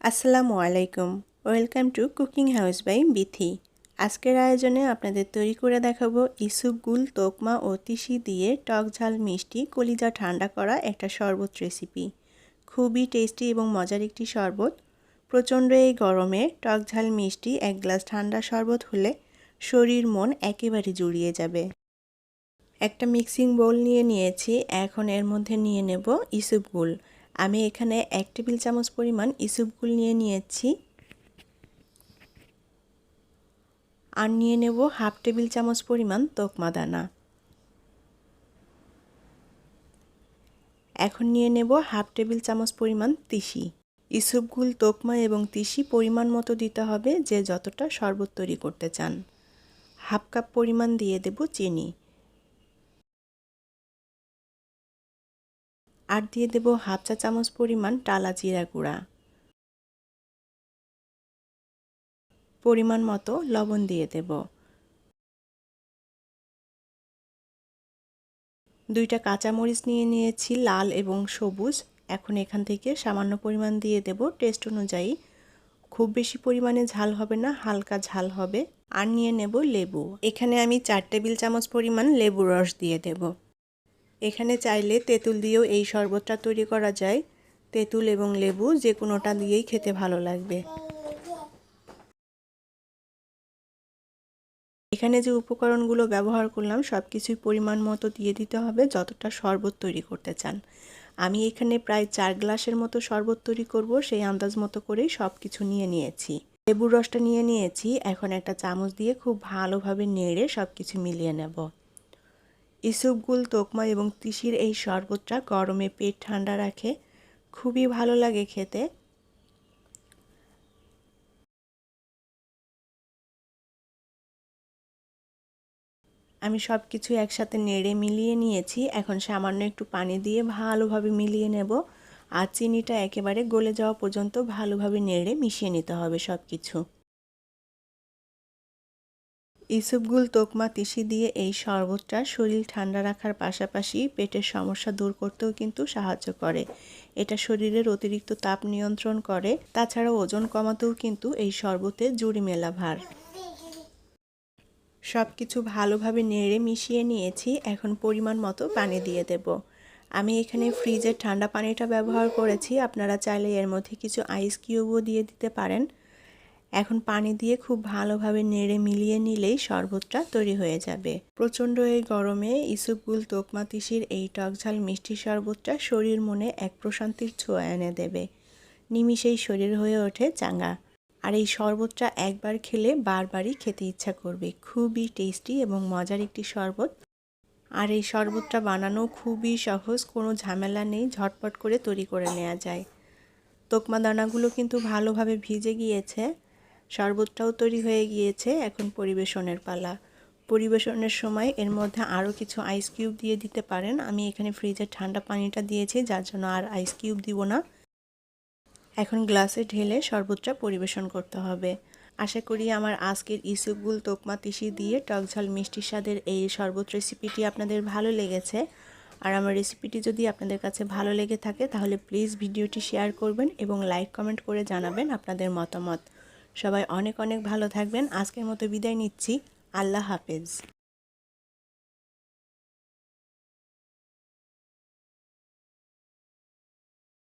আসসালামু আলাইকুম। Welcome to cooking house by Bithi. আজকের আয়োজনে আপনাদের তৈরি করে দেখাবো ইসুপগুল, তোকমা ও তিসি দিয়ে টক ঝাল মিষ্টি কলিজা ঠান্ডা করা একটা শরবত রেসিপি। খুবই টেস্টি এবং মজার একটি শরবত। প্রচণ্ড এই গরমে টক ঝাল মিষ্টি এক গ্লাস ঠান্ডা শরবত হলে শরীর মন একেবারে জুড়িয়ে যাবে। একটা মিক্সিং বোল নিয়ে নিয়েছি। এখন এর মধ্যে নিয়ে নেব ইসুপগুল। আমি এখানে 1 টেবিল চামচ পরিমাণ ইসুপগুল নিয়ে নিয়েছি। আর নিয়ে নেব 1/2 টেবিল চামচ পরিমাণ তোকমা দানা। এখন নিয়ে নেব 1/2 টেবিল চামচ পরিমাণ তিসি। ইসুপগুল, তোকমা এবং তিসি পরিমাণ মতো দিতে হবে, যে যতটা শরবত তৈরি করতে চান। 1/2 কাপ পরিমাণ দিয়ে দেব চিনি। আর দিয়ে দেব 1/2 চা চামচ পরিমাণ টালা জিরা গুঁড়া। পরিমাণ মতো লবণ দিয়ে দেব। 2টা কাঁচামরিচ নিয়ে নিয়েছি, লাল এবং সবুজ। এখন এখান থেকে সামান্য পরিমাণ দিয়ে দেব টেস্ট অনুযায়ী। খুব বেশি পরিমাণে ঝাল হবে না, হালকা ঝাল হবে। আর নিয়ে নেব লেবু। এখানে আমি 4 টেবিল চামচ পরিমাণ লেবুর রস দিয়ে দেব। এখানে চাইলে তেঁতুল দিয়েও এই শরবতটা তৈরি করা যায়। তেঁতুল এবং লেবু যে কোনোটা দিয়েই খেতে ভালো লাগবে। এখানে যে উপকরণগুলো ব্যবহার করলাম সব কিছুই পরিমাণ মতো দিয়ে দিতে হবে, যতটা শরবত তৈরি করতে চান। আমি এখানে প্রায় 4 গ্লাসের মতো শরবত তৈরি করব, সেই আন্দাজ মতো করেই সব কিছু নিয়ে নিয়েছি। লেবুর রসটা নিয়ে নিয়েছি। এখন একটা চামচ দিয়ে খুব ভালোভাবে নেড়ে সব কিছু মিলিয়ে নেব। ইসুপগুল, তোকমা এবং তিসির এই শরবতটা গরমে পেট ঠান্ডা রাখে, খুবই ভালো লাগে খেতে। আমি সব কিছু একসাথে নেড়ে মিলিয়ে নিয়েছি। এখন সামান্য একটু পানি দিয়ে ভালোভাবে মিলিয়ে নেব। আর চিনিটা একেবারে গলে যাওয়া পর্যন্ত ভালোভাবে নেড়ে মিশিয়ে নিতে হবে সব কিছু। ইসুপগুল, তোকমা, তিসি দিয়ে এই শরবতটা শরীর ঠান্ডা রাখার পাশাপাশি পেটের সমস্যা দূর করতেও কিন্তু সাহায্য করে। এটা শরীরের অতিরিক্ত তাপ নিয়ন্ত্রণ করে। তাছাড়া ওজন কমাতেও কিন্তু এই শরবতে জুড়ি মেলা ভার। সব কিছু ভালোভাবে নেড়ে মিশিয়ে নিয়েছি। এখন পরিমাণ মতো পানি দিয়ে দেব। আমি এখানে ফ্রিজের ঠান্ডা পানিটা ব্যবহার করেছি। আপনারা চাইলে এর মধ্যে কিছু আইস কিউবও দিয়ে দিতে পারেন। এখন পানি দিয়ে খুব ভালোভাবে নেড়ে মিলিয়ে নিলেই শরবতটা তৈরি হয়ে যাবে। প্রচণ্ড এই গরমে ইসুপগুল, তোকমা, তিসির এই টকঝাল মিষ্টি শরবতটা শরীর মনে এক প্রশান্তির ছোঁয়া এনে দেবে। নিমিষেই শরীর হয়ে ওঠে চাঙ্গা। আর এই শরবতটা একবার খেলে বারবারই খেতে ইচ্ছা করবে। খুবই টেস্টি এবং মজার একটি শরবত। আর এই শরবতটা বানানো খুবই সহজ, কোনো ঝামেলা নেই, ঝটপট করে তৈরি করে নেওয়া যায়। তোকমা দানাগুলো কিন্তু ভালোভাবে ভিজে গিয়েছে। শরবতটাও তৈরি হয়ে গিয়েছে। এখন পরিবেশনের পালা। পরিবেশনের সময় এর মধ্যে আরও কিছু আইস কিউব দিয়ে দিতে পারেন। আমি এখানে ফ্রিজের ঠান্ডা পানিটা দিয়েছি, যার জন্য আর আইস কিউব দিব না। এখন গ্লাসে ঢেলে শরবতটা পরিবেশন করতে হবে। আশা করি আমার আজকের ইসুপগুল, তোকমা, তিসি দিয়ে টকঝাল মিষ্টি স্বাদের এই শরবত রেসিপিটি আপনাদের ভালো লেগেছে। আর আমার রেসিপিটি যদি আপনাদের কাছে ভালো লেগে থাকে তাহলে প্লিজ ভিডিওটি শেয়ার করবেন এবং লাইক কমেন্ট করে জানাবেন আপনাদের মতামত। সবাই অনেক অনেক ভালো থাকবেন। আজকের মতো বিদায় নিচ্ছি। আল্লাহ হাফেজ।